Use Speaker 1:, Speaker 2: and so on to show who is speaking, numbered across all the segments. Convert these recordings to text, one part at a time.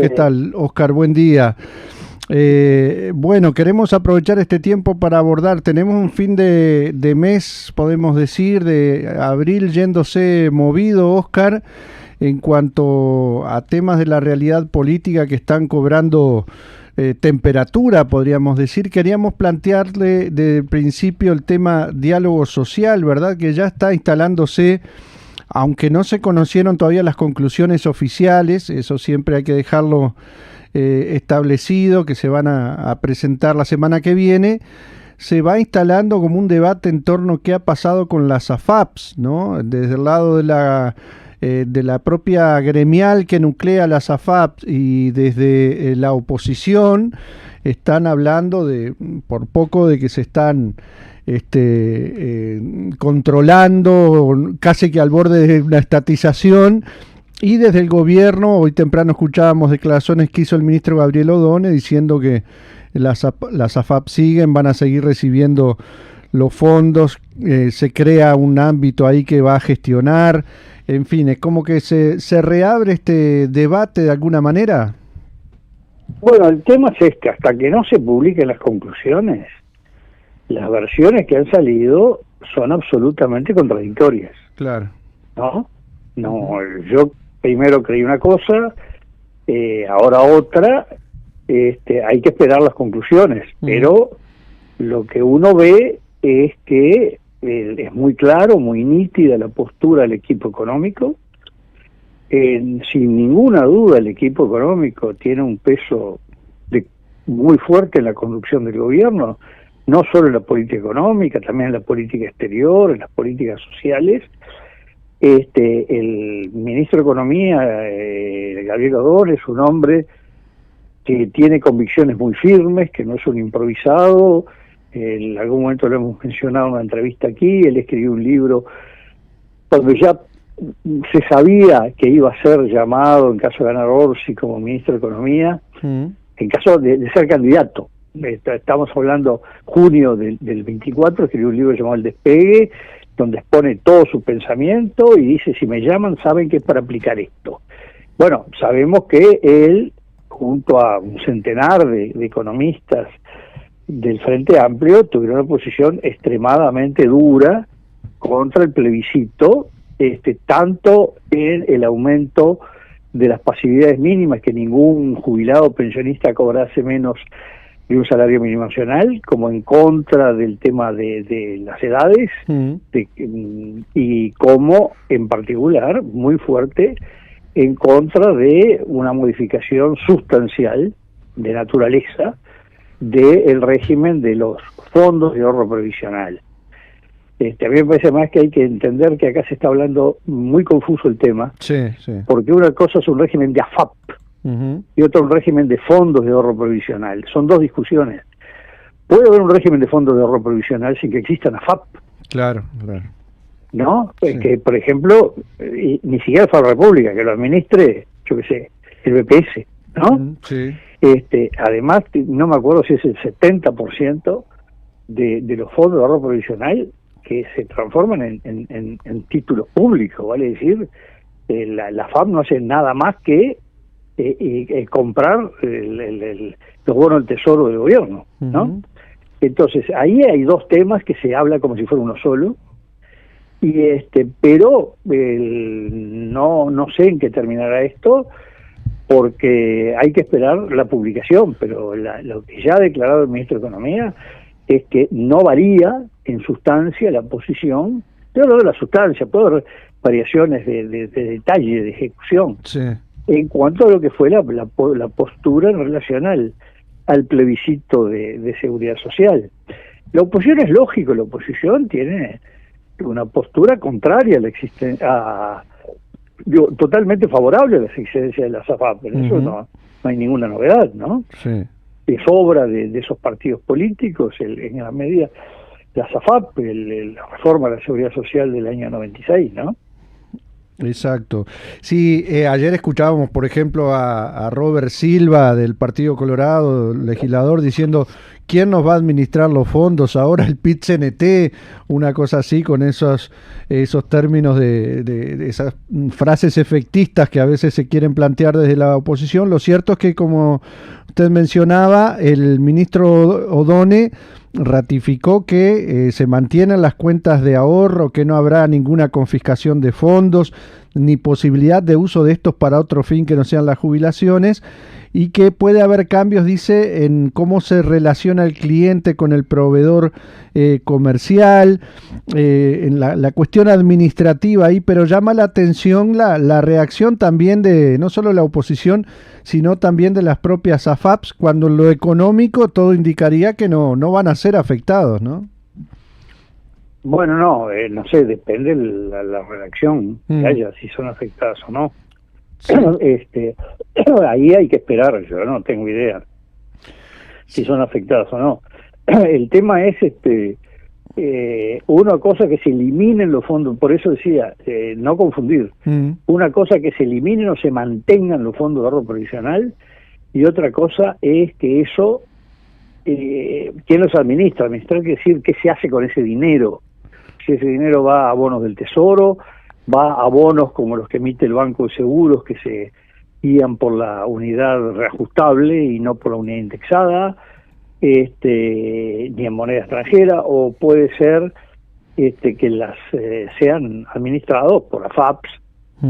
Speaker 1: ¿Qué tal, Oscar? Buen día. Bueno, queremos aprovechar este tiempo para abordar, tenemos un fin de mes, podemos decir, de abril yéndose movido, Oscar, en cuanto a temas de la realidad política que están cobrando temperatura, podríamos decir. Queríamos plantearle de principio el tema diálogo social, ¿verdad? Que ya está instalándose, aunque no se conocieron todavía las conclusiones oficiales, eso siempre hay que dejarlo establecido, que se van a presentar la semana que viene. Se va instalando como un debate en torno a qué ha pasado con las AFAPs, ¿no? Desde el lado de la propia gremial que nuclea las AFAPs y desde la oposición están hablando por poco de que se están controlando, casi que al borde de una estatización. Y desde el gobierno, hoy temprano escuchábamos declaraciones que hizo el ministro Gabriel Odone diciendo que las AFAP siguen, van a seguir recibiendo los fondos, se crea un ámbito ahí que va a gestionar, en fin, es como que se reabre este debate de alguna manera.
Speaker 2: Bueno, el tema es que hasta que no se publiquen las conclusiones, las versiones que han salido son absolutamente contradictorias.
Speaker 1: Claro.
Speaker 2: No, yo primero creí una cosa, ahora otra, hay que esperar las conclusiones, pero lo que uno ve es que es muy claro, muy nítida la postura del equipo económico. Sin ninguna duda el equipo económico tiene un peso muy fuerte en la conducción del gobierno, no solo en la política económica, también en la política exterior, en las políticas sociales. El ministro de Economía, Gabriel Odone, es un hombre que tiene convicciones muy firmes, que no es un improvisado. En algún momento lo hemos mencionado en una entrevista aquí. Él escribió un libro cuando ya se sabía que iba a ser llamado, en caso de ganar Orsi, como ministro de Economía, en caso de ser candidato. Estamos hablando junio del 24, escribió un libro llamado El Despegue, donde expone todo su pensamiento y dice: si me llaman saben que es para aplicar esto. Bueno, sabemos que él, junto a un centenar de economistas del Frente Amplio, tuvieron una posición extremadamente dura contra el plebiscito, tanto en el aumento de las pasividades mínimas, que ningún jubilado o pensionista cobrase menos de un salario mínimo nacional, como en contra del tema de las edades, y como en particular muy fuerte en contra de una modificación sustancial de naturaleza del régimen de los fondos de ahorro previsional. A mí me parece más que hay que entender que acá se está hablando muy confuso el tema, porque una cosa es un régimen de AFAP, y otro un régimen de fondos de ahorro provisional. Son dos discusiones. ¿Puede haber un régimen de fondos de ahorro provisional sin que existan AFAP?
Speaker 1: Claro.
Speaker 2: ¿No? Sí. Que, por ejemplo, ni siquiera fue la República, que lo administre, yo qué sé, el BPS, ¿no?
Speaker 1: Sí.
Speaker 2: Además, no me acuerdo si es el 70% de los fondos de ahorro provisional que se transforman en títulos públicos, vale decir, la AFAP no hace nada más que comprar los bonos del tesoro del gobierno, ¿no? Entonces ahí hay dos temas que se habla como si fuera uno solo, y pero no sé en qué terminará esto, porque hay que esperar la publicación, pero lo que ya ha declarado el ministro de Economía es que no varía en sustancia la posición. Yo hablo de la sustancia, puede haber variaciones de detalle, de ejecución, en cuanto a lo que fue la postura en relación al plebiscito de seguridad social. La oposición es lógico, la oposición tiene una postura contraria a la existencia, totalmente favorable a la existencia de la AFAP, pero eso no hay ninguna novedad, ¿no? Es obra de esos partidos políticos, en la medida, la AFAP, la reforma de la seguridad social del año 96, ¿no?
Speaker 1: Exacto. Sí, ayer escuchábamos, por ejemplo, a Robert Silva del Partido Colorado, legislador, diciendo, ¿quién nos va a administrar los fondos? Ahora el PIT-CNT, una cosa así, con esos términos de esas frases efectistas que a veces se quieren plantear desde la oposición. Lo cierto es que, como usted mencionaba, el ministro Odone ratificó que se mantienen las cuentas de ahorro, que no habrá ninguna confiscación de fondos, ni posibilidad de uso de estos para otro fin que no sean las jubilaciones, y que puede haber cambios, dice, en cómo se relaciona el cliente con el proveedor comercial, en la cuestión administrativa ahí, pero llama la atención la reacción también de no solo la oposición, sino también de las propias AFAPs, cuando en lo económico todo indicaría que no van a ser afectados, ¿no?
Speaker 2: Bueno, no sé, depende la redacción que haya, si son afectadas o no. Sí. Ahí hay que esperar, yo no tengo idea si son afectadas o no. El tema es una cosa que se eliminen los fondos, por eso decía, no confundir, una cosa que se eliminen o se mantengan los fondos de ahorro provisional, y otra cosa es que eso, ¿quién los administra? Administrar quiere decir qué se hace con ese dinero. Si ese dinero va a bonos del Tesoro, va a bonos como los que emite el Banco de Seguros, que se guían por la unidad reajustable y no por la unidad indexada, ni en moneda extranjera, o puede ser que las sean administrados por AFAPs,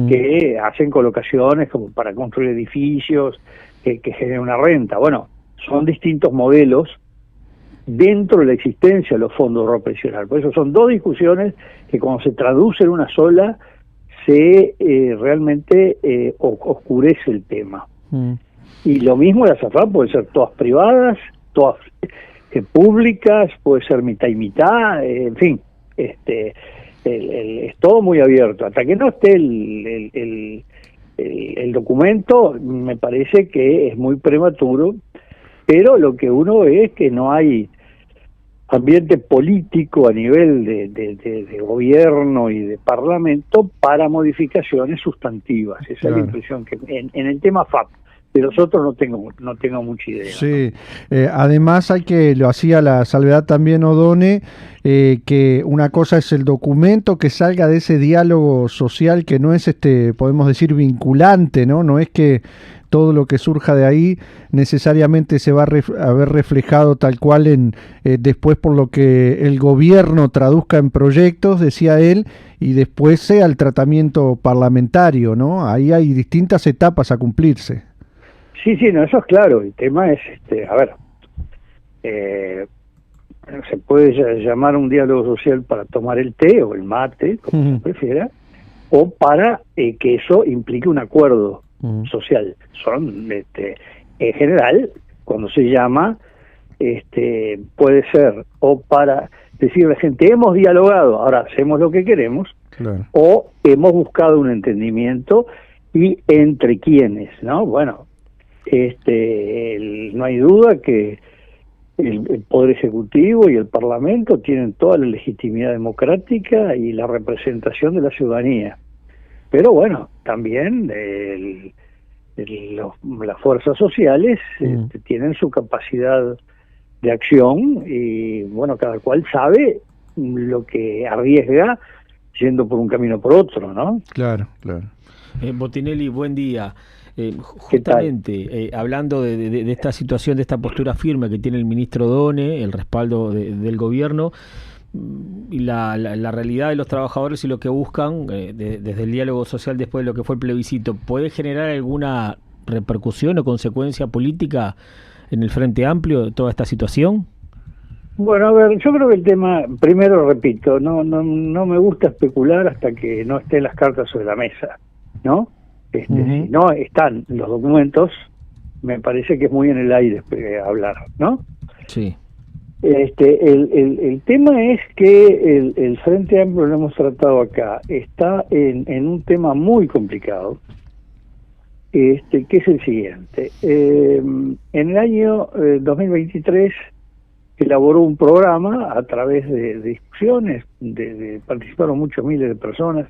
Speaker 2: que hacen colocaciones como para construir edificios, que generen una renta. Bueno, son distintos modelos dentro de la existencia de los fondos de ahorro previsional. Por eso son dos discusiones que cuando se traduce en una sola, se realmente oscurece el tema. Y lo mismo las AFAP pueden ser todas privadas, todas públicas, puede ser mitad y mitad, en fin, es todo muy abierto. Hasta que no esté el documento, me parece que es muy prematuro, pero lo que uno ve es que no hay ambiente político a nivel de gobierno y de parlamento para modificaciones sustantivas. Esa es la impresión que en el tema FAP. De los otros no tengo mucha idea.
Speaker 1: Sí, además lo hacía la salvedad también Odone, que una cosa es el documento que salga de ese diálogo social que no es, podemos decir, vinculante, ¿no? No es que todo lo que surja de ahí necesariamente se va a ver reflejado tal cual después por lo que el gobierno traduzca en proyectos, decía él, y después sea el tratamiento parlamentario, ¿no? Ahí hay distintas etapas a cumplirse.
Speaker 2: Sí, no, eso es claro. El tema es, se puede llamar un diálogo social para tomar el té o el mate, como se prefiera, o para que eso implique un acuerdo social. Son, en general, cuando se llama, puede ser o para decirle a la gente, hemos dialogado, ahora hacemos lo que queremos, claro, o hemos buscado un entendimiento, y entre quienes, ¿no? Bueno, no hay duda que el Poder Ejecutivo y el Parlamento tienen toda la legitimidad democrática y la representación de la ciudadanía. Pero bueno, también las fuerzas sociales tienen su capacidad de acción y bueno, cada cual sabe lo que arriesga yendo por un camino o por otro, ¿no?
Speaker 1: Claro.
Speaker 3: Botinelli, buen día. Justamente, hablando de esta situación, de esta postura firme que tiene el ministro Odone, el respaldo del gobierno, y la realidad de los trabajadores y lo que buscan desde el diálogo social después de lo que fue el plebiscito, ¿puede generar alguna repercusión o consecuencia política en el Frente Amplio de toda esta situación?
Speaker 2: Bueno, a ver, yo creo que el tema, primero repito, no me gusta especular hasta que no estén las cartas sobre la mesa, ¿no? Si no están los documentos, me parece que es muy en el aire hablar, ¿no?
Speaker 3: Sí.
Speaker 2: El tema es que el Frente Amplio, lo hemos tratado acá, está en un tema muy complicado, que es el siguiente. En el año 2023 elaboró un programa a través de discusiones, participaron muchos miles de personas,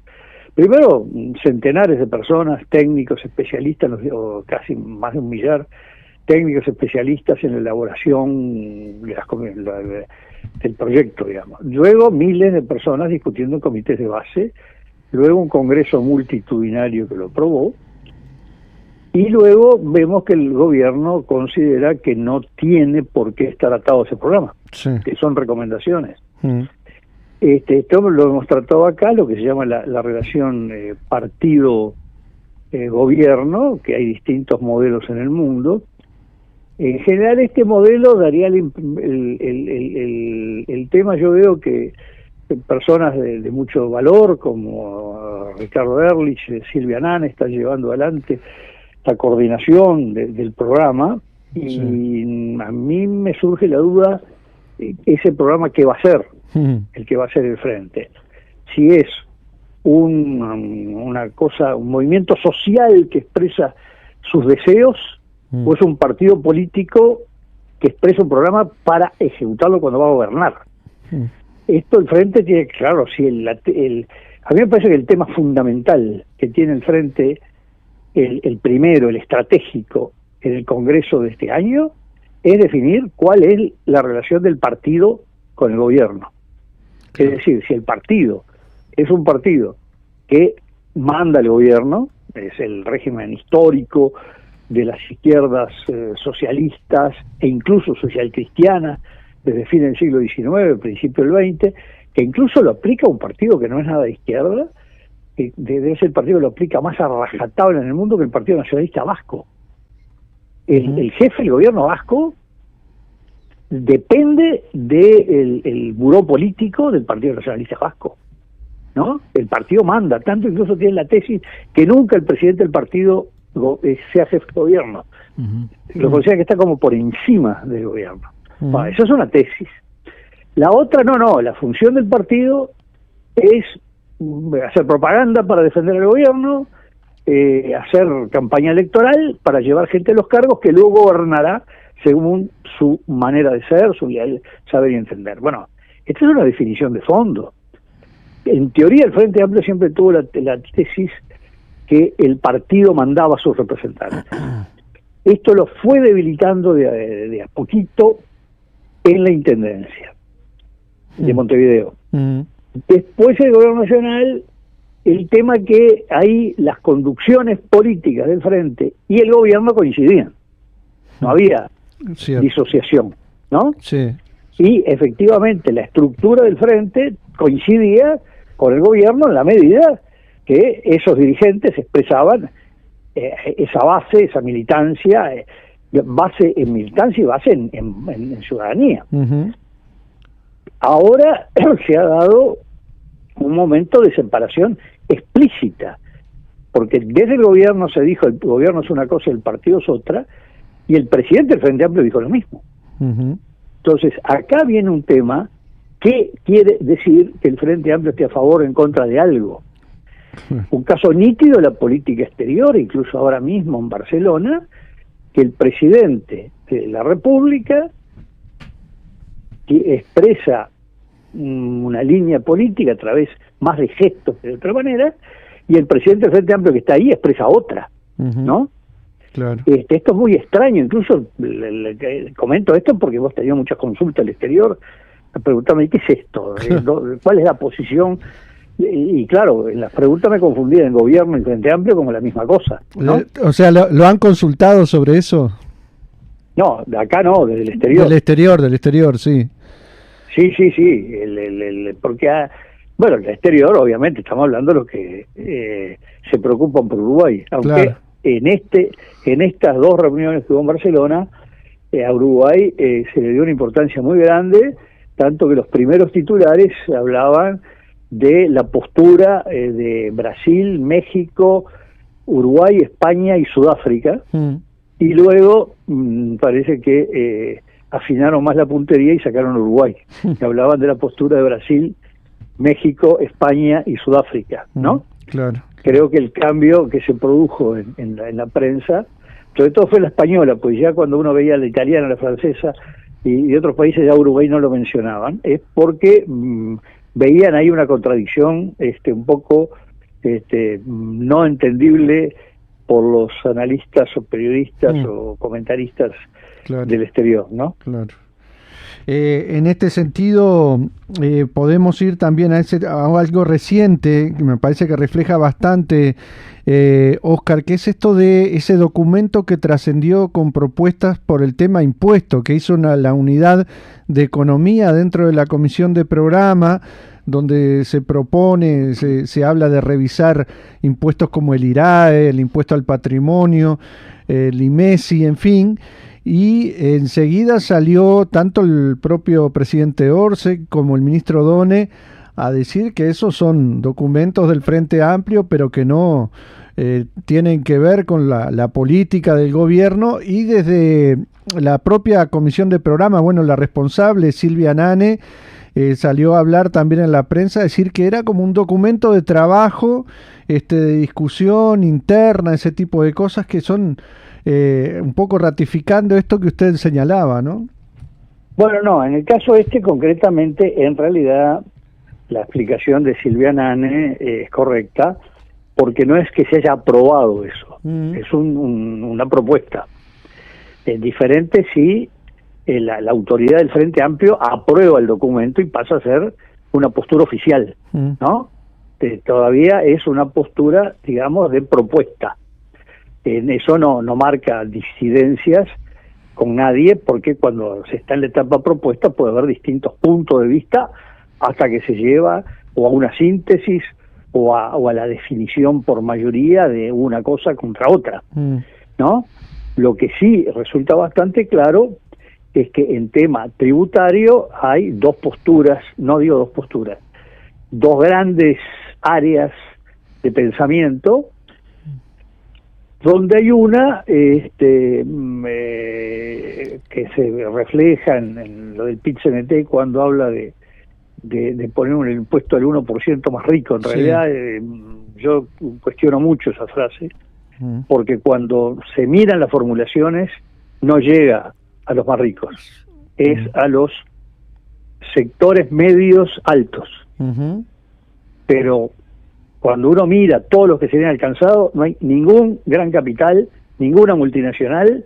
Speaker 2: primero, centenares de personas, técnicos, especialistas, o casi más de 1 millar, técnicos especialistas en la elaboración del proyecto, digamos. Luego, miles de personas discutiendo en comités de base, luego un congreso multitudinario que lo aprobó, y luego vemos que el gobierno considera que no tiene por qué estar atado a ese programa, que son recomendaciones. Esto lo hemos tratado acá, lo que se llama la relación partido-gobierno, que hay distintos modelos en el mundo. En general este modelo daría el tema. Yo veo que personas de mucho valor como Ricardo Ehrlich, Silvia Nane, están llevando adelante la coordinación del programa, y a mí me surge la duda, ese programa ¿qué va a ser? El que va a ser el Frente. Si es una cosa, un movimiento social que expresa sus deseos, o es un partido político que expresa un programa para ejecutarlo cuando va a gobernar. Esto el Frente tiene, claro, si a mí me parece que el tema fundamental que tiene el Frente, el primero, el estratégico, en el Congreso de este año, es definir cuál es la relación del partido con el gobierno. Es decir, si el partido es un partido que manda al gobierno, es el régimen histórico de las izquierdas socialistas e incluso socialcristianas desde fin del siglo XIX, principio del XX, que incluso lo aplica un partido que no es nada de izquierda, que debe ser el partido que lo aplica más a rajatabla en el mundo, que el Partido Nacionalista Vasco. El jefe del gobierno vasco depende del buró político del Partido Nacionalista Vasco, ¿no? El partido manda, tanto incluso tiene la tesis que nunca el presidente del partido sea jefe de gobierno. Lo considera que está como por encima del gobierno. Bueno, esa es una tesis. La otra, no, la función del partido es hacer propaganda para defender al gobierno, hacer campaña electoral para llevar gente a los cargos que luego gobernará según su manera de ser, su saber y entender. Bueno, esta es una definición de fondo. En teoría el Frente Amplio siempre tuvo la tesis que el partido mandaba a sus representantes. Esto lo fue debilitando de a poquito en la Intendencia de Montevideo. Después el Gobierno Nacional, el tema que ahí las conducciones políticas del Frente y el gobierno coincidían. No había disociación, ¿no? Sí. Y efectivamente la estructura del Frente coincidía con el gobierno en la medida que esos dirigentes expresaban esa base, esa militancia, base en militancia y base en ciudadanía. Ahora se ha dado un momento de separación explícita, porque desde el gobierno se dijo el gobierno es una cosa y el partido es otra, y el presidente del Frente Amplio dijo lo mismo. Entonces, acá viene un tema que quiere decir que el Frente Amplio esté a favor o en contra de algo. Un caso nítido de la política exterior, incluso ahora mismo en Barcelona, que el presidente de la República que expresa una línea política a través más de gestos que de otra manera, y el presidente del Frente Amplio que está ahí expresa otra, ¿no? Claro. Esto es muy extraño, incluso comento esto porque hemos tenido muchas consultas al exterior a preguntarme ¿qué es esto? ¿Cuál es la posición? Y claro, en las preguntas me confundían en gobierno y Frente Amplio como la misma cosa, ¿no?
Speaker 1: O sea, ¿lo han consultado sobre eso?
Speaker 2: No, de acá no, desde el exterior.
Speaker 1: Del exterior, sí.
Speaker 2: Sí, porque bueno, el exterior obviamente estamos hablando de los que se preocupan por Uruguay, aunque claro. En estas dos reuniones que hubo en Barcelona, a Uruguay se le dio una importancia muy grande, tanto que los primeros titulares hablaban de la postura de Brasil, México, Uruguay, España y Sudáfrica, y luego parece que afinaron más la puntería y sacaron Uruguay, que hablaban de la postura de Brasil, México, España y Sudáfrica, ¿no?
Speaker 1: Claro.
Speaker 2: Creo que el cambio que se produjo en la prensa, sobre todo fue la española, pues ya cuando uno veía la italiana, la francesa y de otros países ya Uruguay no lo mencionaban, es porque veían ahí una contradicción un poco no entendible por los analistas o periodistas o comentaristas del exterior, ¿no?
Speaker 1: Claro. En este sentido, podemos ir también a algo reciente, que me parece que refleja bastante, Oscar, que es esto de ese documento que trascendió con propuestas por el tema impuesto, que hizo la unidad de economía dentro de la comisión de programa, donde se propone, se habla de revisar impuestos como el IRAE, el impuesto al patrimonio, el IMESI, en fin. Y enseguida salió tanto el propio presidente Orce como el ministro Done a decir que esos son documentos del Frente Amplio, pero que no tienen que ver con la política del gobierno. Y desde la propia comisión de programa, bueno, la responsable Silvia Nane salió a hablar también en la prensa, a decir que era como un documento de trabajo, de discusión interna, ese tipo de cosas que son un poco ratificando esto que usted señalaba, ¿no?
Speaker 2: Bueno, no, en el caso concretamente, en realidad la explicación de Silvia Nane es correcta, porque no es que se haya aprobado eso, es una propuesta. Es diferente si la autoridad del Frente Amplio aprueba el documento y pasa a ser una postura oficial, ¿no? Todavía es una postura, digamos, de propuesta. Eso no marca disidencias con nadie, porque cuando se está en la etapa propuesta puede haber distintos puntos de vista hasta que se lleva o a una síntesis o a la definición por mayoría de una cosa contra otra, ¿no? Lo que sí resulta bastante claro es que en tema tributario hay dos posturas, no digo dos posturas, dos grandes áreas de pensamiento, donde hay una que se refleja en lo del PIT-CNT cuando habla de poner un impuesto al 1% más rico. En realidad yo cuestiono mucho esa frase, porque cuando se miran las formulaciones no llega a los más ricos, es a los sectores medios altos. Pero cuando uno mira todos los que se han alcanzado, no hay ningún gran capital, ninguna multinacional,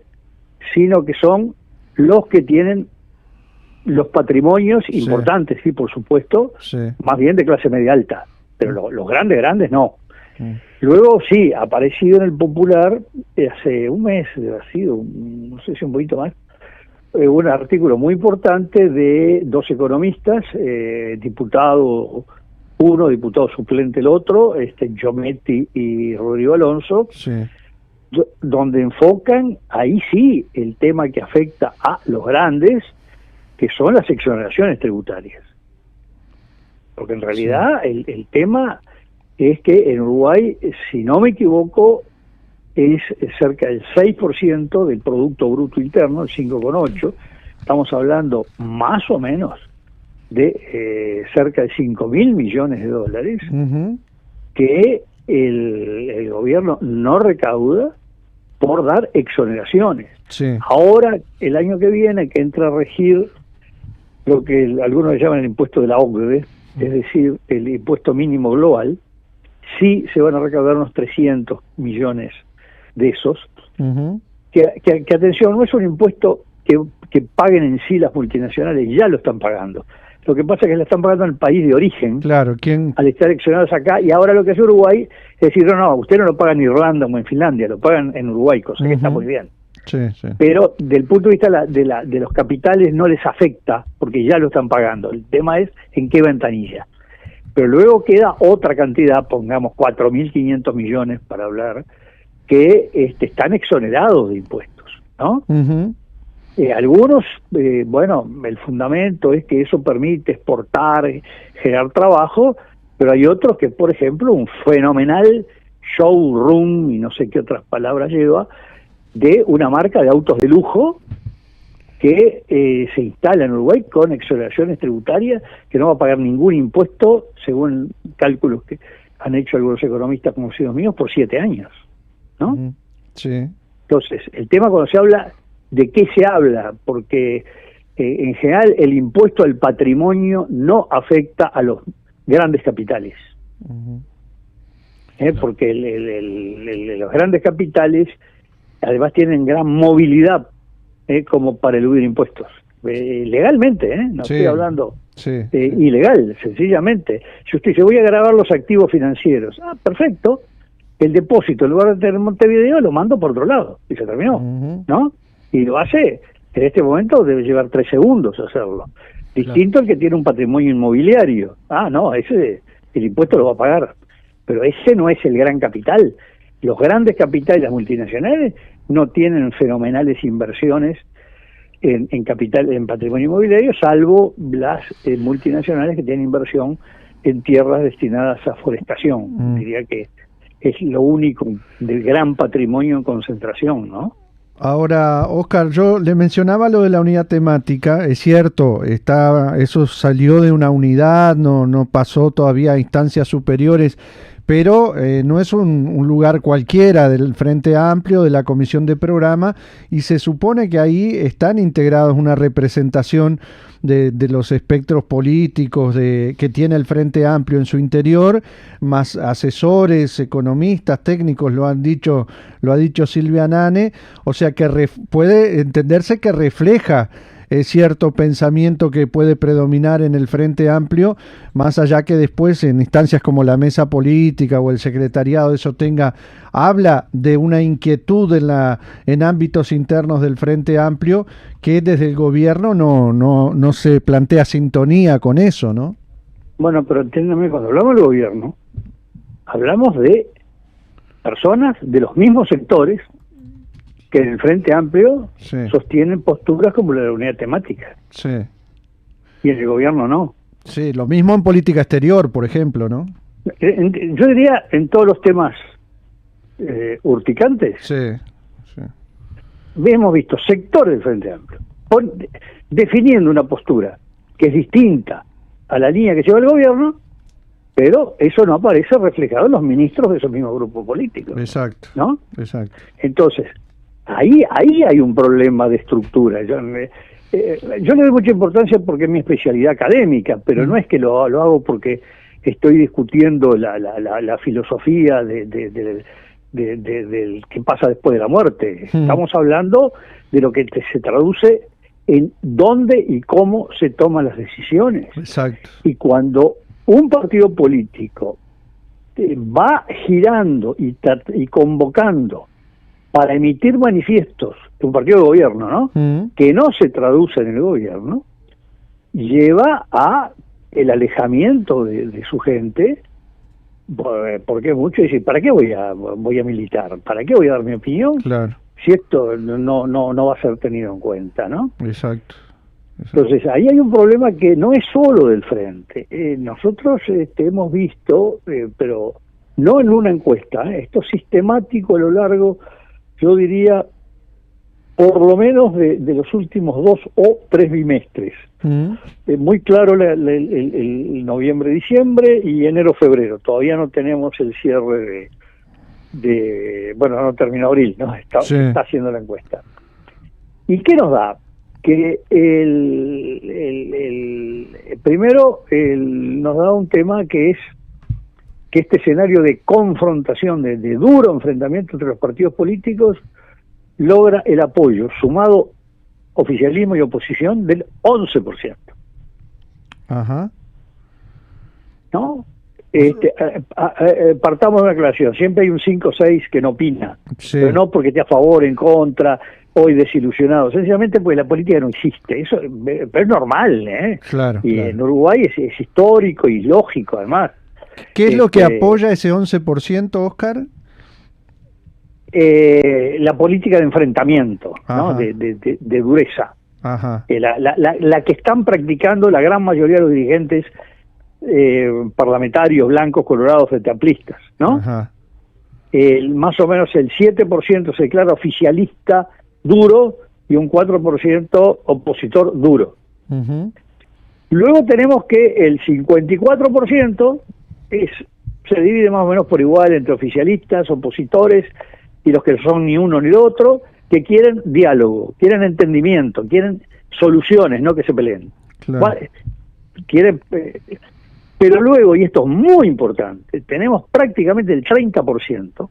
Speaker 2: sino que son los que tienen los patrimonios importantes, sí, por supuesto, más bien de clase media alta, pero los grandes no. Luego sí, ha aparecido en el Popular, hace un mes, ha sido, no sé si un poquito más, un artículo muy importante de dos economistas, diputado uno, diputado suplente el otro, Giometti y Rodrigo Alonso, donde enfocan ahí sí el tema que afecta a los grandes, que son las exoneraciones tributarias. Porque en realidad el tema es que en Uruguay, si no me equivoco, es cerca del 6% del Producto Bruto Interno, el 5,8%. Estamos hablando más o menos de cerca de 5.000 millones de dólares que el gobierno no recauda por dar exoneraciones. Ahora, el año que viene, que entra a regir lo que algunos llaman el impuesto de la OCDE, es decir, el impuesto mínimo global, sí se van a recaudar unos 300 millones de esos, que atención, no es un impuesto que paguen en sí las multinacionales, ya lo están pagando. Lo que pasa es que la están pagando en el país de origen, al estar exonerados acá, y ahora lo que hace Uruguay es decir, no, usted no lo paga en Irlanda o en Finlandia, lo pagan en Uruguay, cosa que está muy bien. Pero del punto de vista de los capitales no les afecta, porque ya lo están pagando. El tema es en qué ventanilla. Pero luego queda otra cantidad, pongamos 4.500 millones para hablar, que están exonerados de impuestos, ¿no? Algunos, bueno, el fundamento es que eso permite exportar, generar trabajo, pero hay otros que, por ejemplo, un fenomenal showroom, y no sé qué otras palabras lleva, de una marca de autos de lujo que se instala en Uruguay con exoneraciones tributarias, que no va a pagar ningún impuesto, según cálculos que han hecho algunos economistas conocidos míos, por 7 años, ¿no? Entonces, el tema cuando se habla, ¿de qué se habla? Porque en general el impuesto al patrimonio no afecta a los grandes capitales. porque los grandes capitales además tienen gran movilidad como para eludir impuestos. Legalmente, no estoy hablando ilegal, sencillamente. Si usted dice, voy a grabar los activos financieros, perfecto, el depósito en lugar de tener en Montevideo lo mando por otro lado, y se terminó, ¿no? Y lo hace, en este momento debe llevar 3 segundos hacerlo. Distinto al que tiene un patrimonio inmobiliario. No, ese el impuesto lo va a pagar. Pero ese no es el gran capital. Los grandes capitales, las multinacionales, no tienen fenomenales inversiones en capital, en patrimonio inmobiliario, salvo las multinacionales que tienen inversión en tierras destinadas a forestación. Diría que es lo único del gran patrimonio en concentración, ¿no?
Speaker 1: Ahora, Óscar, yo le mencionaba lo de la unidad temática, es cierto, eso salió de una unidad, no pasó todavía a instancias superiores, pero no es un lugar cualquiera del Frente Amplio, de la Comisión de Programa, y se supone que ahí están integrados una representación de los espectros políticos que tiene el Frente Amplio en su interior, más asesores, economistas, técnicos, lo ha dicho Silvia Nane, o sea que puede entenderse que refleja cierto pensamiento que puede predominar en el Frente Amplio, más allá que después en instancias como la mesa política o el secretariado eso habla de una inquietud en ámbitos internos del Frente Amplio que desde el gobierno no se plantea sintonía con eso, ¿no?
Speaker 2: Bueno, pero entiéndame, cuando hablamos del gobierno, hablamos de personas de los mismos sectores que en el Frente Amplio sostienen posturas como la de la unidad temática. Sí. Y en el gobierno no.
Speaker 1: Sí, lo mismo en política exterior, por ejemplo, ¿no?
Speaker 2: Yo diría en todos los temas urticantes. Sí. Hemos visto sectores del Frente Amplio definiendo una postura que es distinta a la línea que lleva el gobierno, pero eso no aparece reflejado en los ministros de esos mismos grupos políticos.
Speaker 1: Exacto.
Speaker 2: ¿No?
Speaker 1: Exacto.
Speaker 2: Entonces, ahí hay un problema de estructura. Yo le doy mucha importancia porque es mi especialidad académica, pero no es que lo hago porque estoy discutiendo la filosofía del que pasa después de la muerte. Estamos hablando de lo que se traduce en dónde y cómo se toman las decisiones.
Speaker 1: Exacto.
Speaker 2: Y cuando un partido político va girando y convocando para emitir manifiestos, un partido de gobierno, ¿no? Que no se traducen en el gobierno, lleva a el alejamiento de su gente, porque muchos dicen, ¿para qué voy a militar? ¿Para qué voy a dar mi opinión?
Speaker 1: Claro.
Speaker 2: Si esto no va a ser tenido en cuenta, ¿no?
Speaker 1: Exacto.
Speaker 2: Entonces, ahí hay un problema que no es solo del Frente. Nosotros hemos visto, pero no en una encuesta, esto es sistemático a lo largo, yo diría, por lo menos de los últimos 2 o 3 bimestres. Muy claro el noviembre-diciembre y enero-febrero. Todavía no tenemos el cierre bueno, no terminó abril, ¿no? Está haciendo la encuesta. ¿Y qué nos da? Que primero nos da un tema que es que este escenario de confrontación, de duro enfrentamiento entre los partidos políticos, logra el apoyo, sumado oficialismo y oposición, del 11%.
Speaker 1: Ajá.
Speaker 2: ¿No? Partamos de una aclaración, siempre hay un 5 o 6 que no opina, pero no porque esté a favor, en contra, hoy desilusionado, sencillamente porque la política no existe, eso pero es normal,
Speaker 1: Claro,
Speaker 2: y
Speaker 1: claro.
Speaker 2: en Uruguay es histórico y lógico además.
Speaker 1: ¿Qué es lo que apoya ese 11%, Óscar?
Speaker 2: La política de enfrentamiento, ¿no? de dureza.
Speaker 1: Ajá.
Speaker 2: La que están practicando la gran mayoría de los dirigentes parlamentarios blancos, colorados, frente-amplistas, ¿no?
Speaker 1: Ajá.
Speaker 2: Más o menos el 7% se declara oficialista duro y un 4% opositor duro. Luego tenemos que el 54% se divide más o menos por igual entre oficialistas, opositores y los que son ni uno ni lo otro, que quieren diálogo, quieren entendimiento, quieren soluciones, no que se peleen.
Speaker 1: Claro.
Speaker 2: Quieren Pero luego, y esto es muy importante, tenemos prácticamente el 30%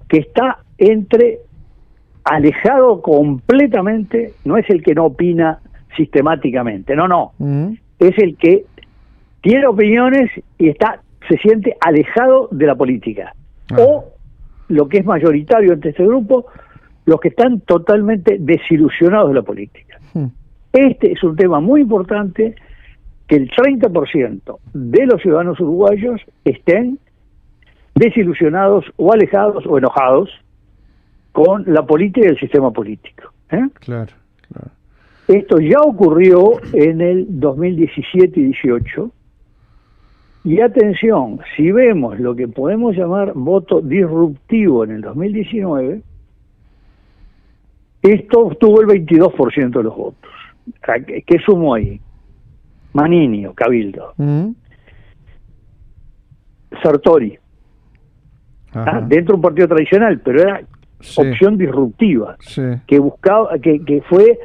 Speaker 2: que está entre alejado completamente, no es el que no opina sistemáticamente, no, es el que tiene opiniones y se siente alejado de la política. O, lo que es mayoritario entre este grupo, los que están totalmente desilusionados de la política. Este es un tema muy importante, que el 30% de los ciudadanos uruguayos estén desilusionados o alejados o enojados con la política y el sistema político.
Speaker 1: Claro.
Speaker 2: Esto ya ocurrió en el 2017 y 18. Y atención, si vemos lo que podemos llamar voto disruptivo en el 2019, esto obtuvo el 22% de los votos. ¿Qué sumó ahí? Manini o Cabildo. Sartori. Dentro de un partido tradicional, pero era opción disruptiva. Que buscaba, que fue,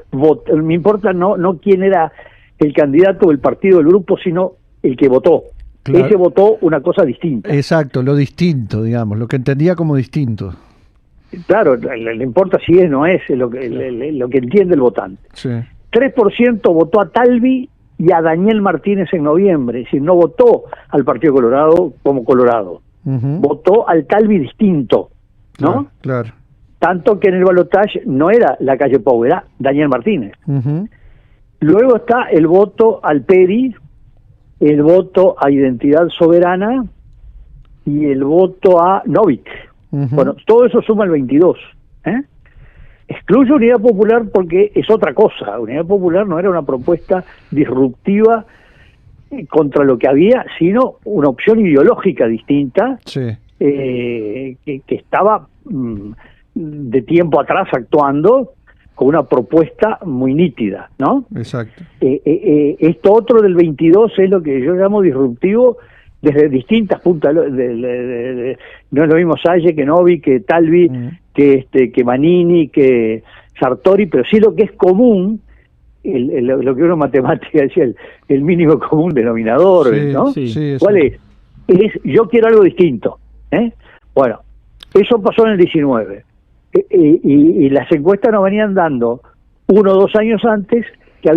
Speaker 2: me importa no quién era el candidato o el partido del grupo, sino el que votó. Claro. Ese votó una cosa distinta.
Speaker 1: Exacto, lo distinto, digamos, lo que entendía como distinto.
Speaker 2: Claro, le importa si es o no es lo que entiende el votante. 3% votó a Talvi y a Daniel Martínez en noviembre, es decir, no votó al Partido Colorado como Colorado, votó al Talvi distinto, ¿no?
Speaker 1: Claro.
Speaker 2: Tanto que en el balotaje no era la calle Pou, era Daniel Martínez. Luego está el voto al Peri, el voto a Identidad Soberana y el voto a Novik. Bueno, todo eso suma el 22. Excluye Unidad Popular porque es otra cosa. Unidad Popular no era una propuesta disruptiva contra lo que había, sino una opción ideológica distinta, que estaba de tiempo atrás actuando con una propuesta muy nítida, ¿no?
Speaker 1: Exacto.
Speaker 2: Esto otro del 22 es lo que yo llamo disruptivo desde distintas puntas. No es lo mismo Salle que Novi, que Talvi, que Manini, que Sartori, pero sí lo que es común, lo que uno en matemática decía, el mínimo común denominador, ¿no? ¿Cuál es? Yo quiero algo distinto. Bueno, eso pasó en el 19. Y las encuestas nos venían dando 1 o 2 años antes, que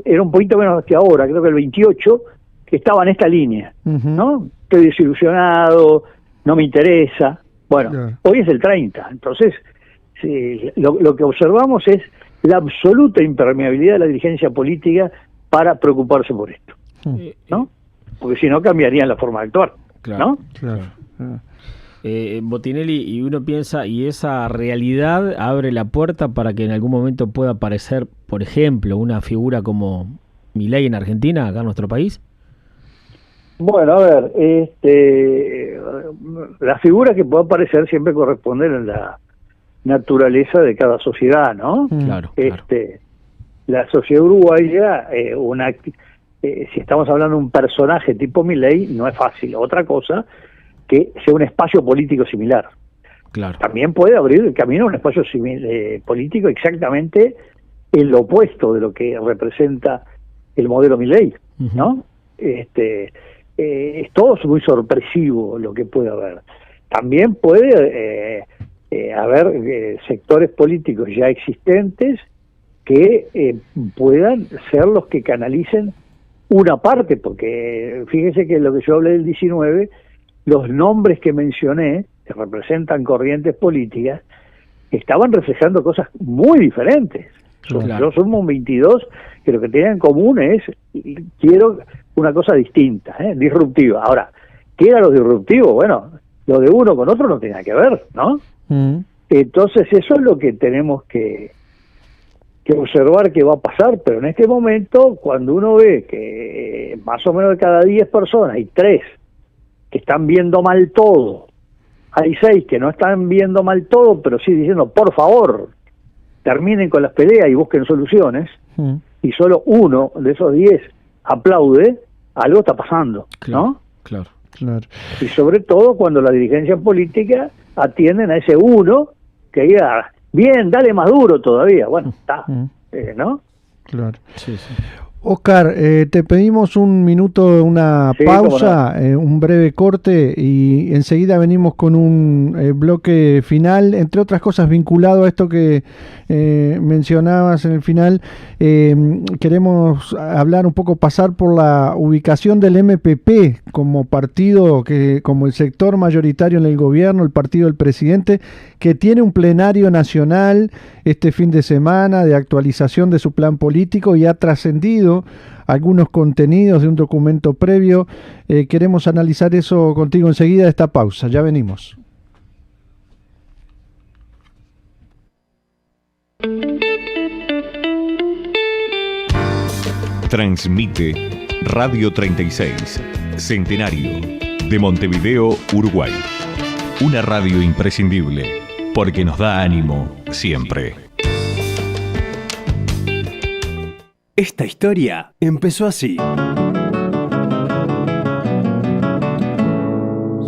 Speaker 2: era un poquito menos que ahora, creo que el 28, que estaba en esta línea, ¿no? Estoy desilusionado, no me interesa. Bueno, hoy es el 30, entonces lo que observamos es la absoluta impermeabilidad de la dirigencia política para preocuparse por esto, ¿no? Porque si no cambiarían la forma de actuar, ¿no?
Speaker 3: Botinelli, y uno piensa, y esa realidad abre la puerta para que en algún momento pueda aparecer, por ejemplo, una figura como Milei en Argentina, acá en nuestro país.
Speaker 2: Bueno, a ver, las figuras que puedan aparecer siempre corresponden a la naturaleza de cada sociedad, ¿no?
Speaker 3: Claro.
Speaker 2: La sociedad uruguaya, si estamos hablando de un personaje tipo Milei, no es fácil. Otra cosa que sea un espacio político similar.
Speaker 3: Claro.
Speaker 2: También puede abrir el camino a un espacio político exactamente en lo opuesto de lo que representa el modelo Milei, ¿no? Es todo muy sorpresivo lo que puede haber. También puede haber sectores políticos ya existentes que puedan ser los que canalicen una parte, porque fíjese que lo que yo hablé del 19, los nombres que mencioné, que representan corrientes políticas, estaban reflejando cosas muy diferentes. Yo sumo un 22 que lo que tenían en común es, quiero una cosa distinta, disruptiva. Ahora, ¿qué era lo disruptivo? Bueno, lo de uno con otro no tenía que ver, ¿no? Entonces eso es lo que tenemos que observar que va a pasar, pero en este momento, cuando uno ve que más o menos de cada 10 personas hay 3 que están viendo mal todo, hay 6 que no están viendo mal todo, pero sí diciendo, por favor, terminen con las peleas y busquen soluciones, y solo uno de esos 10 aplaude, algo está pasando, ¿no?
Speaker 3: Claro.
Speaker 2: Y sobre todo cuando la dirigencia política atienden a ese uno que diga, bien, dale más duro todavía, bueno, está, ¿no?
Speaker 1: Claro. Oscar, te pedimos un minuto, una pausa, un breve corte y enseguida venimos con un bloque final, entre otras cosas vinculado a esto que mencionabas en el final. Queremos hablar un poco, pasar por la ubicación del MPP como partido, como el sector mayoritario en el gobierno, el partido del presidente, que tiene un plenario nacional este fin de semana de actualización de su plan político y ha trascendido algunos contenidos de un documento previo. Queremos analizar eso contigo enseguida de esta pausa. Ya venimos.
Speaker 4: Transmite Radio 36, Centenario, de Montevideo, Uruguay. Una radio imprescindible, porque nos da ánimo siempre.
Speaker 5: Esta historia empezó así.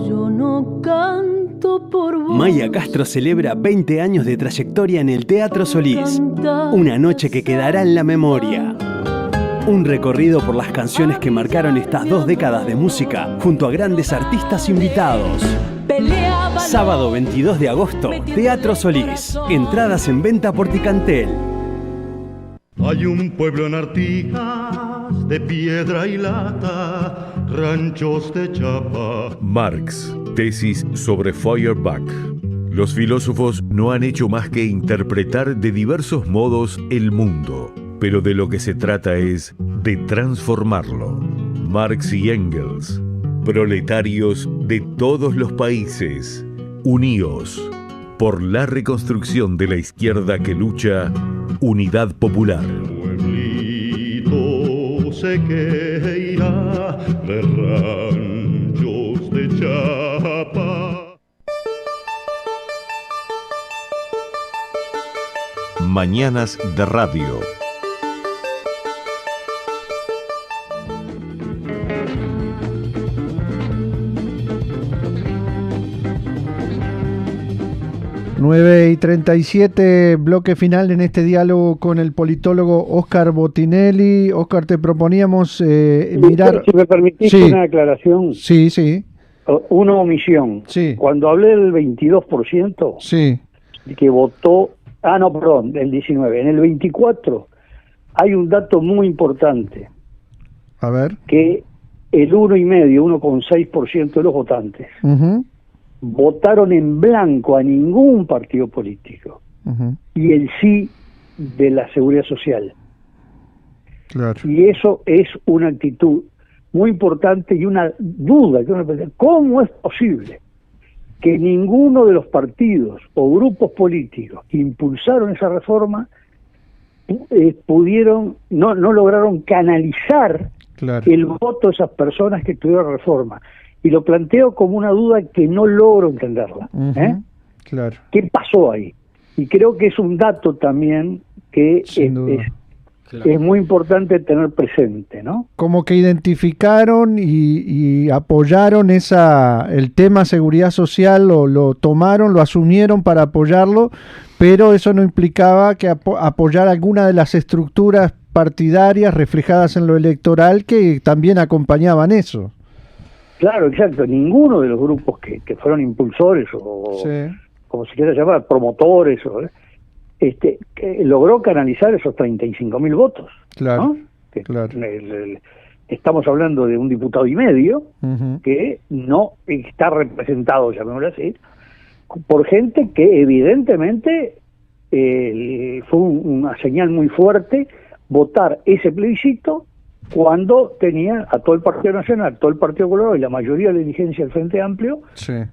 Speaker 6: Yo no canto por vos.
Speaker 5: Maya Castro celebra 20 años de trayectoria en el Teatro Solís. Una noche que quedará en la memoria. Un recorrido por las canciones que marcaron estas 2 décadas de música, junto a grandes artistas invitados. Sábado 22 de agosto, Teatro Solís. Entradas en venta por Ticantel.
Speaker 7: Hay un pueblo en Artigas de piedra y lata, ranchos de chapa.
Speaker 4: Marx, tesis sobre Feuerbach. Los filósofos no han hecho más que interpretar de diversos modos el mundo, pero de lo que se trata es de transformarlo. Marx y Engels, proletarios de todos los países, uníos por la reconstrucción de la izquierda que lucha. Unidad Popular.
Speaker 7: El pueblito se que irá de ranchos de chapa.
Speaker 4: Mañanas de Radio.
Speaker 1: Nueve y 37, bloque final en este diálogo con el politólogo Oscar Botinelli. Oscar, te proponíamos mirar...
Speaker 2: Si me permitís una aclaración.
Speaker 1: Sí, sí.
Speaker 2: Una omisión.
Speaker 1: Sí.
Speaker 2: Cuando hablé del 22%,
Speaker 1: sí,
Speaker 2: que votó... no, perdón, del 19%. En el 24 hay un dato muy importante.
Speaker 1: A ver.
Speaker 2: Que el 1,6% de los votantes... votaron en blanco a ningún partido político y el sí de la seguridad social.
Speaker 1: Claro.
Speaker 2: Y eso es una actitud muy importante y una duda. ¿Cómo es posible que ninguno de los partidos o grupos políticos que impulsaron esa reforma no lograron canalizar el voto de esas personas que tuvieron reforma? Y lo planteo como una duda que no logro entenderla.
Speaker 1: Claro.
Speaker 2: ¿Qué pasó ahí? Y creo que es un dato también que es muy importante tener presente, ¿no?
Speaker 1: Como que identificaron y apoyaron el tema seguridad social, lo tomaron, lo asumieron para apoyarlo, pero eso no implicaba que apoyar alguna de las estructuras partidarias reflejadas en lo electoral que también acompañaban eso.
Speaker 2: Claro, exacto. Ninguno de los grupos que fueron impulsores o como se quiera llamar, promotores, que logró canalizar esos 35.000 votos.
Speaker 1: Claro,
Speaker 2: ¿no?
Speaker 1: claro.
Speaker 2: Estamos hablando de un diputado y medio que no está representado, llamémoslo así, por gente que evidentemente fue una señal muy fuerte votar ese plebiscito cuando tenía a todo el Partido Nacional, todo el Partido Colorado y la mayoría de la dirigencia del Frente Amplio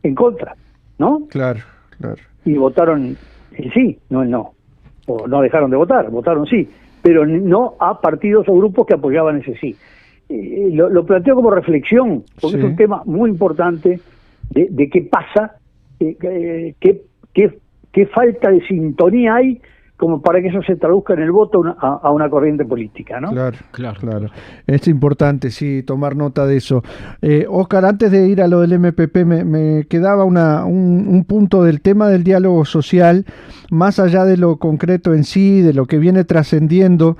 Speaker 2: en contra, ¿no?
Speaker 1: Claro, claro.
Speaker 2: Y votaron el sí, no el no. O no dejaron de votar, votaron sí, pero no a partidos o grupos que apoyaban ese sí. Lo planteo como reflexión, porque es un tema muy importante de qué pasa, qué falta de sintonía hay como para que eso se traduzca en el voto a una corriente política, ¿no?
Speaker 1: Claro. Es importante, sí, tomar nota de eso. Óscar, antes de ir a lo del MPP, me quedaba un punto del tema del diálogo social, más allá de lo concreto en sí, de lo que viene trascendiendo,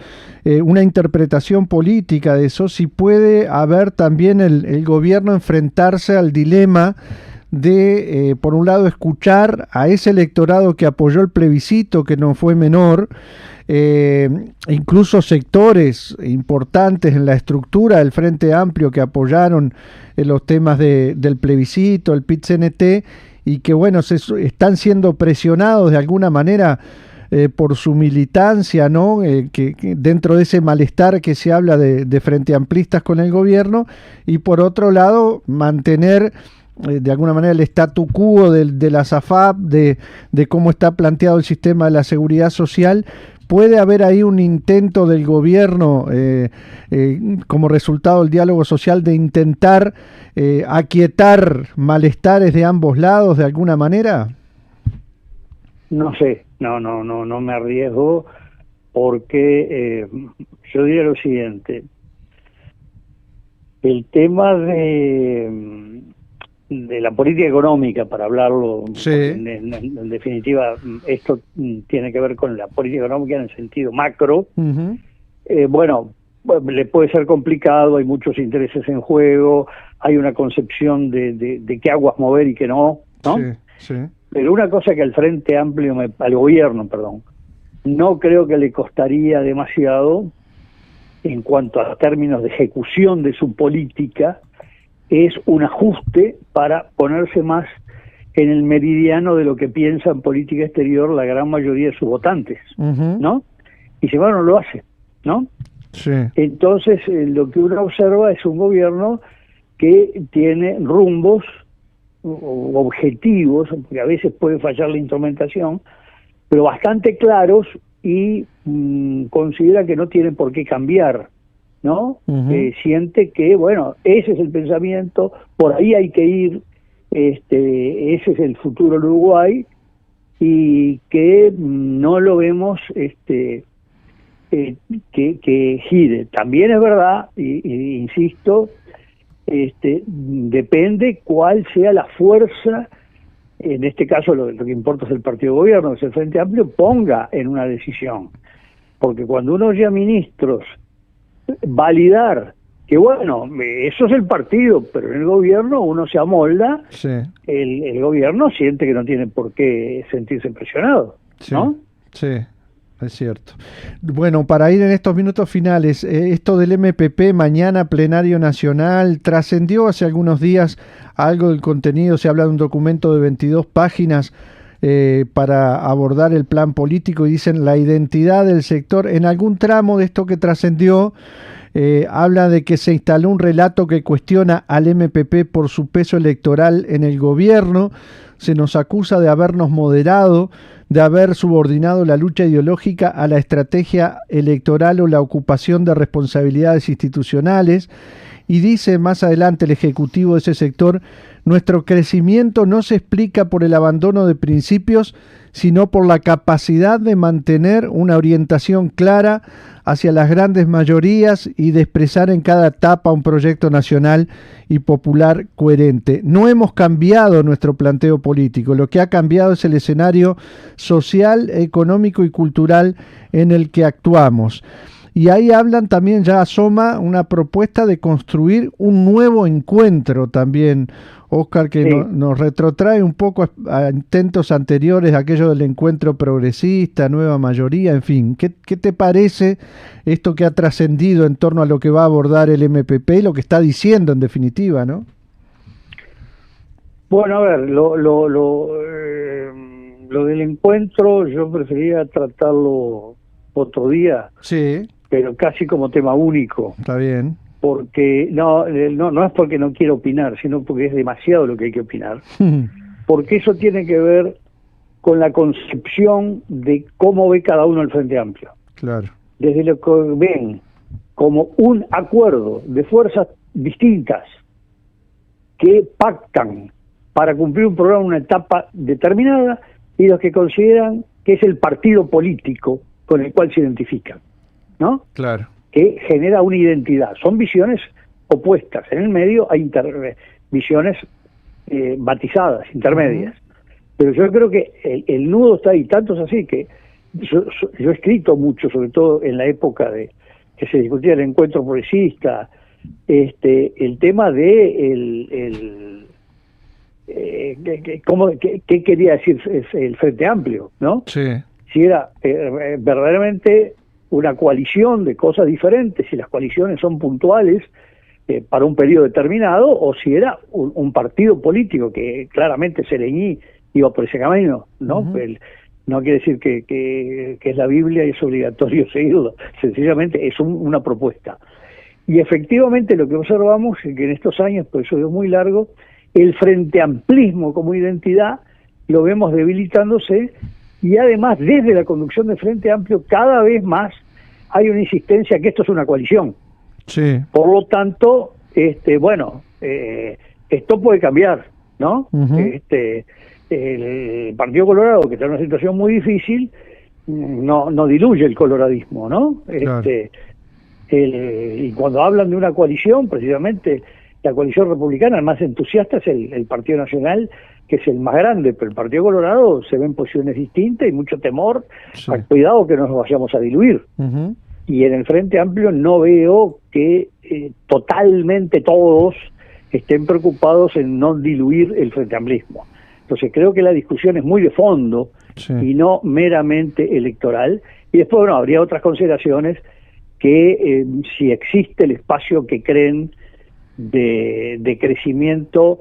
Speaker 1: una interpretación política de eso, si puede haber también el gobierno enfrentarse al dilema de, por un lado, escuchar a ese electorado que apoyó el plebiscito, que no fue menor, incluso sectores importantes en la estructura del Frente Amplio que apoyaron los temas del plebiscito, el PIT-CNT, y que, bueno, están siendo presionados de alguna manera por su militancia, ¿no? Que dentro de ese malestar que se habla de Frente Amplistas con el gobierno, y por otro lado, mantener de alguna manera el statu quo de la SAFAP, de cómo está planteado el sistema de la seguridad social. ¿Puede haber ahí un intento del gobierno, como resultado del diálogo social, de intentar aquietar malestares de ambos lados de alguna manera?
Speaker 2: No sé, no me arriesgo, porque yo diría lo siguiente: el tema de la política económica, para hablarlo,
Speaker 1: sí,
Speaker 2: en definitiva, esto tiene que ver con la política económica en el sentido macro.
Speaker 1: Uh-huh.
Speaker 2: Bueno, le puede ser complicado, hay muchos intereses en juego, hay una concepción de qué aguas mover y qué no, ¿no?
Speaker 1: Sí.
Speaker 2: Pero una cosa que al Frente Amplio, al gobierno, no creo que le costaría demasiado en cuanto a términos de ejecución de su política, es un ajuste para ponerse más en el meridiano de lo que piensa en política exterior la gran mayoría de sus votantes,
Speaker 1: uh-huh,
Speaker 2: ¿no? Y si no lo hace, ¿no?
Speaker 1: Sí.
Speaker 2: Entonces, lo que uno observa es un gobierno que tiene rumbos o objetivos, porque a veces puede fallar la instrumentación, pero bastante claros, y considera que no tienen por qué cambiar, ¿no?
Speaker 1: Uh-huh.
Speaker 2: Siente que, bueno, ese es el pensamiento, por ahí hay que ir, ese es el futuro del Uruguay, y que no lo vemos que gire. También es verdad, y insisto, depende cuál sea la fuerza, en este caso lo que importa es el partido de gobierno, que es el Frente Amplio, ponga en una decisión. Porque cuando uno oye a ministros validar que, bueno, eso es el partido, pero en el gobierno uno se amolda,
Speaker 1: Sí.
Speaker 2: El gobierno siente que no tiene por qué sentirse presionado, ¿no?
Speaker 1: Sí, es cierto. Bueno, para ir en estos minutos finales, esto del MPP, mañana plenario nacional, trascendió hace algunos días algo del contenido, se habla de un documento de 22 páginas para abordar el plan político, y dicen la identidad del sector. En algún tramo de esto que trascendió, habla de que se instaló un relato que cuestiona al MPP por su peso electoral en el gobierno. Se nos acusa de habernos moderado, de haber subordinado la lucha ideológica a la estrategia electoral o la ocupación de responsabilidades institucionales. Y dice más adelante el ejecutivo de ese sector: nuestro crecimiento no se explica por el abandono de principios, sino por la capacidad de mantener una orientación clara hacia las grandes mayorías y de expresar en cada etapa un proyecto nacional y popular coherente. No hemos cambiado nuestro planteo político, lo que ha cambiado es el escenario social, económico y cultural en el que actuamos. Y ahí hablan también, ya asoma una propuesta de construir un nuevo encuentro también, Óscar, que
Speaker 2: sí,
Speaker 1: nos retrotrae un poco a intentos anteriores, aquello del encuentro progresista, nueva mayoría, en fin. ¿Qué te parece esto que ha trascendido en torno a lo que va a abordar el MPP y lo que está diciendo en definitiva, no?
Speaker 2: Bueno, a ver, lo del encuentro yo preferiría tratarlo otro día,
Speaker 1: Sí,
Speaker 2: pero casi como tema único,
Speaker 1: está bien.
Speaker 2: porque no es porque no quiero opinar, sino porque es demasiado lo que hay que opinar, porque eso tiene que ver con la concepción de cómo ve cada uno el Frente Amplio.
Speaker 1: Claro.
Speaker 2: Desde lo que ven como un acuerdo de fuerzas distintas que pactan para cumplir un programa en una etapa determinada, y los que consideran que es el partido político con el cual se identifican, ¿no?
Speaker 1: Claro.
Speaker 2: Que genera una identidad. Son visiones opuestas. En el medio hay visiones batizadas, intermedias. Pero yo creo que el nudo está ahí, tanto es así que yo he escrito mucho, sobre todo en la época de que se discutía el encuentro progresista, el tema de qué quería decir el Frente Amplio, ¿no?
Speaker 1: Sí.
Speaker 2: Si era verdaderamente una coalición de cosas diferentes, si las coaliciones son puntuales para un periodo determinado, o si era un partido político que claramente Sereñí iba por ese camino, ¿no? No quiere decir que es la Biblia y es obligatorio seguirlo, sencillamente es una propuesta. Y efectivamente lo que observamos es que en estos años, por eso es muy largo, el frente amplismo como identidad lo vemos debilitándose, y además desde la conducción del Frente Amplio cada vez más hay una insistencia que esto es una coalición.
Speaker 1: Sí.
Speaker 2: Por lo tanto, esto puede cambiar, ¿no? El Partido Colorado, que está en una situación muy difícil, no diluye el coloradismo, ¿no?
Speaker 1: Claro.
Speaker 2: Y cuando hablan de una coalición, precisamente la coalición republicana, el más entusiasta es el Partido Nacional, que es el más grande, pero el Partido Colorado se ve en posiciones distintas y mucho temor,
Speaker 1: Sí.
Speaker 2: cuidado que no nos vayamos a diluir. Y en el Frente Amplio no veo que totalmente todos estén preocupados en no diluir el Frente Amplismo. Entonces creo que la discusión es muy de fondo,
Speaker 1: Sí.
Speaker 2: y no meramente electoral. Y después, bueno, habría otras consideraciones que si existe el espacio que creen de crecimiento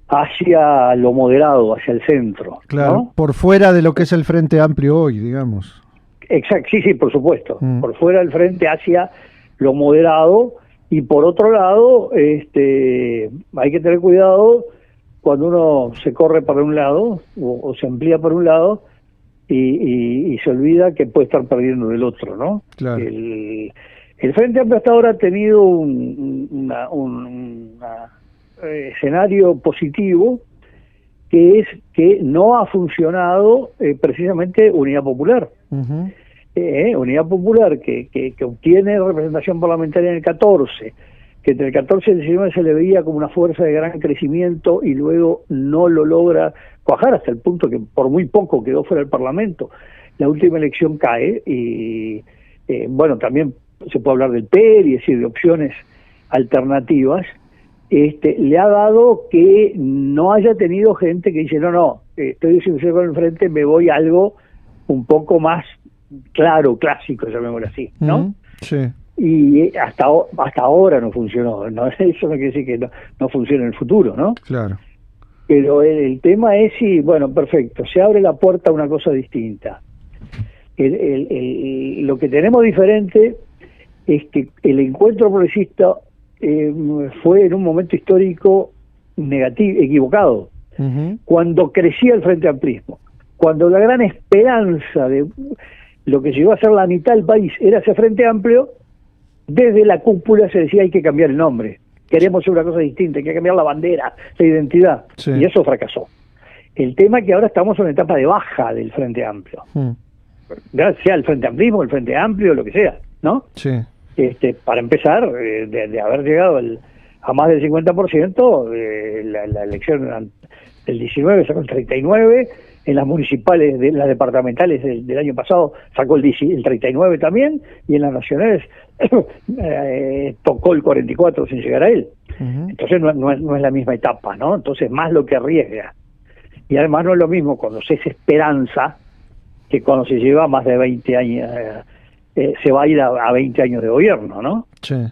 Speaker 2: hacia lo moderado, hacia el centro.
Speaker 1: Claro,
Speaker 2: ¿no?
Speaker 1: por fuera de lo que es el Frente Amplio hoy, digamos.
Speaker 2: Exacto, sí, por supuesto. Por fuera del frente hacia lo moderado, y por otro lado, hay que tener cuidado cuando uno se corre para un lado o se amplía para un lado y se olvida que puede estar perdiendo del otro, ¿no?
Speaker 1: Claro.
Speaker 2: El Frente Amplio hasta ahora ha tenido un escenario positivo, que es que no ha funcionado precisamente Unidad Popular. Unidad Popular que obtiene representación parlamentaria en el 14, que entre el 14 y el 19 se le veía como una fuerza de gran crecimiento, y luego no lo logra cuajar hasta el punto que por muy poco quedó fuera del Parlamento. La última elección cae, y también se puede hablar del PER, y decir de opciones alternativas. Le ha dado que no haya tenido gente que dice estoy desilusionado con el frente, me voy a algo un poco más claro, clásico, llamémoslo así, ¿no?
Speaker 1: Sí.
Speaker 2: Y hasta ahora no funcionó, ¿no? Eso no quiere decir que no funcione en el futuro, ¿no?
Speaker 1: Claro.
Speaker 2: Pero el tema es perfecto, se abre la puerta a una cosa distinta. Lo que tenemos diferente es que el encuentro progresista fue en un momento histórico negativo, equivocado, cuando crecía el Frente Amplismo, cuando la gran esperanza de lo que llegó a ser la mitad del país era ese Frente Amplio. Desde la cúpula se decía hay que cambiar el nombre, queremos hacer una cosa distinta, hay que cambiar la bandera, la identidad,
Speaker 1: Sí.
Speaker 2: y eso fracasó. El tema es que ahora estamos en una etapa de baja del Frente Amplio, sea el Frente Amplismo, el Frente Amplio, lo que sea, ¿no?
Speaker 1: Sí.
Speaker 2: Para empezar, de haber llegado a más del 50%, la elección del 19 sacó el 39%, en las municipales, las departamentales del año pasado sacó el 39 también, y en las nacionales tocó el 44 sin llegar a él. Entonces no es la misma etapa, ¿no? Entonces más lo que arriesga. Y además no es lo mismo cuando se es esperanza que cuando se lleva más de 20 años, se va a ir a 20 años de gobierno, ¿no?
Speaker 1: Sí.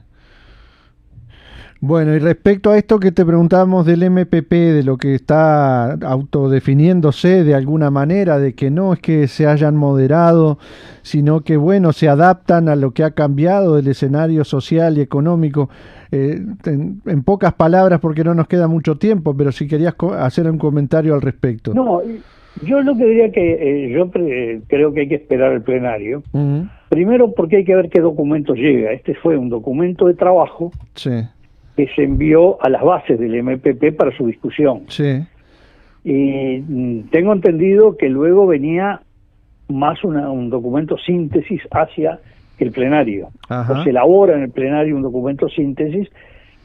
Speaker 1: Bueno, y respecto a esto que te preguntábamos del MPP, de lo que está autodefiniéndose de alguna manera, de que no es que se hayan moderado, sino que, se adaptan a lo que ha cambiado del escenario social y económico. En pocas palabras, porque no nos queda mucho tiempo, pero si querías hacer un comentario al respecto.
Speaker 2: No, yo lo que diría que creo que hay que esperar el plenario. Primero porque hay que ver qué documento llega. Este fue un documento de trabajo.
Speaker 1: Sí.
Speaker 2: Que se envió a las bases del MPP para su discusión.
Speaker 1: Sí.
Speaker 2: Y tengo entendido que luego venía más un documento síntesis hacia el plenario.
Speaker 1: Ajá.
Speaker 2: O se elabora en el plenario un documento síntesis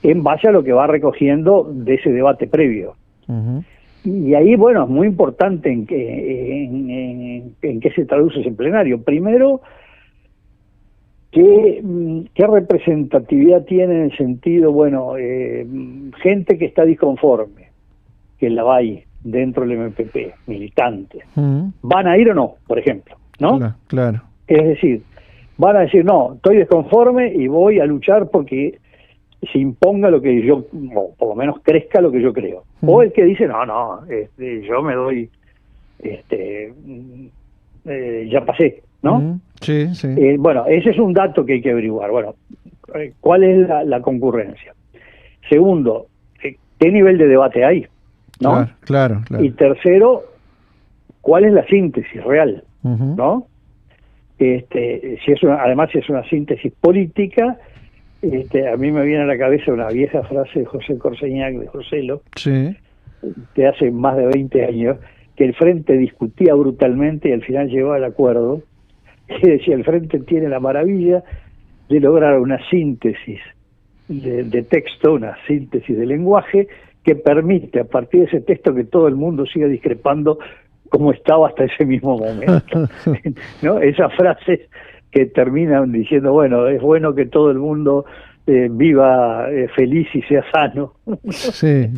Speaker 2: en base a lo que va recogiendo de ese debate previo.
Speaker 1: Ujú.
Speaker 2: Y ahí, bueno, es muy importante en qué se traduce ese plenario. Primero, ¿qué representatividad tiene en el sentido, bueno, gente que está disconforme, que la hay dentro del MPP, militantes, ¿van a ir o no, por ejemplo? ¿No?
Speaker 1: Claro.
Speaker 2: Es decir, van a decir, no, estoy desconforme y voy a luchar porque se imponga lo que yo, o por lo menos crezca lo que yo creo. O el que dice, no, yo me doy, ya pasé, ¿no?
Speaker 1: Sí, sí.
Speaker 2: Bueno, ese es un dato que hay que averiguar. Bueno, ¿cuál es la concurrencia? Segundo, ¿qué nivel de debate hay? ¿No?
Speaker 1: Claro.
Speaker 2: Y tercero, ¿cuál es la síntesis real? ¿No? Además, si es una síntesis política, a mí me viene a la cabeza una vieja frase de José Corseñac, de Joselo,
Speaker 1: Sí.
Speaker 2: de hace más de 20 años, que el Frente discutía brutalmente y al final llegó al acuerdo, y decía, el Frente tiene la maravilla de lograr una síntesis de texto, una síntesis de lenguaje, que permite a partir de ese texto que todo el mundo siga discrepando como estaba hasta ese mismo momento. ¿No? Esas frases que terminan diciendo, bueno, es bueno que todo el mundo viva feliz y sea sano.
Speaker 1: Sí.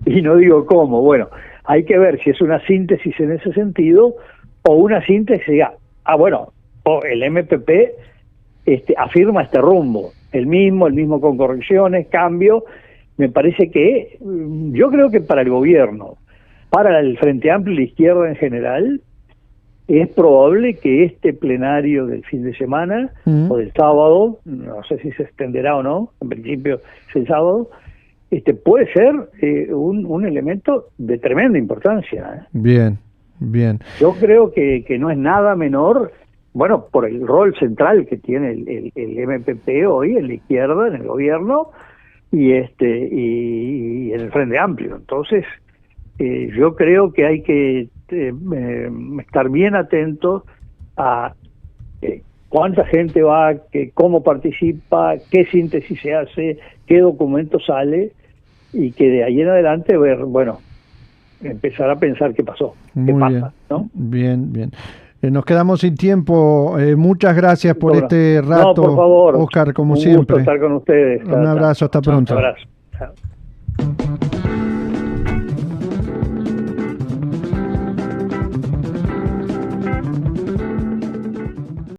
Speaker 2: Y no digo cómo. Bueno, hay que ver si es una síntesis en ese sentido o una síntesis, o el MPP afirma este rumbo, el mismo con correcciones, cambio. Me parece que, yo creo que para el gobierno, para el Frente Amplio y la izquierda en general, es probable que este plenario del fin de semana o del sábado, no sé si se extenderá o no, en principio es el sábado, puede ser un elemento de tremenda importancia.
Speaker 1: Bien.
Speaker 2: Yo creo que no es nada menor, bueno, por el rol central que tiene el MPP hoy en la izquierda, en el gobierno, y en el Frente Amplio. Entonces, yo creo que hay que estar bien atentos a cuánta gente va, cómo participa, qué síntesis se hace, qué documento sale, y que de ahí en adelante empezar a pensar qué pasó, qué pasa, ¿no?
Speaker 1: Bien. Nos quedamos sin tiempo. Muchas gracias por este rato,
Speaker 2: no, por favor,
Speaker 1: Óscar, como
Speaker 2: un
Speaker 1: siempre.
Speaker 2: gusto estar con ustedes.
Speaker 1: Un abrazo, hasta pronto.
Speaker 2: Un abrazo. Chao.